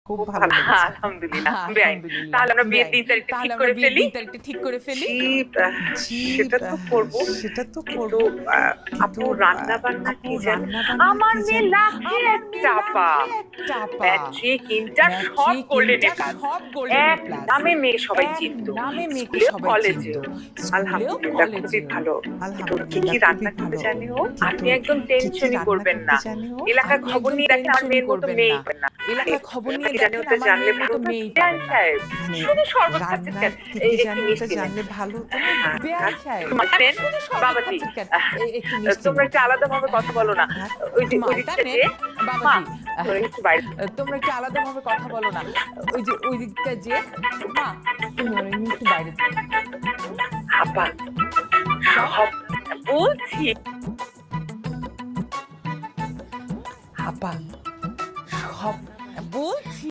খুব খুব ভালো ভালো। লেগেছে। আলহামদুলিল্লাহ। বেআইন। আলহামদুলিল্লাহ, তাহলে আমরা বিয়ের বেআইন। দিন তারিখটা তাহলে ঠিক আমরা করে বিয়ের ফেলি? দিন তারিখটা ঠিক করে ফেলি? জি, জি, সেটা তো করব। সেটা তো কিন্তু করব। কিন্তু আপু রান্না-বান্না আপু কি জানি রান্না-বান্না আমার কি মেয়ে জানি লাখে আমার মেয়ে একটা আপা। লাখে একটা আপা। ম্যাট্রিক, ইন্টার সব matric, golden A inter plus. সব গোল্ডেন এ এক প্লাস। নামে মেয়ে সবাই এক চিনত। নামে মেয়েকে স্কুলেও সবাই চিনত। কলেজেও। স্কুলেও আলহামদুলিল্লাহ খুবই কলেজেও। ভালো। কিন্তু কি, কি আলহামদুলিল্লাহ রান্না খুবই করতে ভালো। জানে ও? কিন্তু আপনি একদম কি, কি টেনশনই রান্না করবেন করতে না। জানে ও? এলাকায় আপনি খবর একদম নিয়ে দেখেন আমার টেনশনই মেয়ের মতো করবেন না। মেয়েই হয় না। আরে এলাকায় খবর নিয়ে কি জানি দেখেন ওটা আমার জানলে মেয়ের ভালো মতো হতো না? মেয়েই বেয়ান পাবেন না। সাহেব, মানে শুধু শরবত খাচ্ছেন রান্নার কেন? কি, কি একটু জানি ওটা মিষ্টি নেন। জানলে ভালো হতো না? বেয়াই থাক। সাহেব, জানেন শুধু শরবত বাবাজি, খাচ্ছেন কেন? আহ একটু মিষ্টি তোমরা নেন। একটু আলাদাভাবে কথা বলো না। থাক, ওই মালটা দিকটা নেন। যেয়ে মা, বাবাজি, তোমরা একটু বাইরে তোমরা একটু আলাদাভাবে কথা বলো না। ওই দিকটা যেয়ে, মা, তুমি একটু বাইরে আপা সব সব বলছি আপা সব বলছি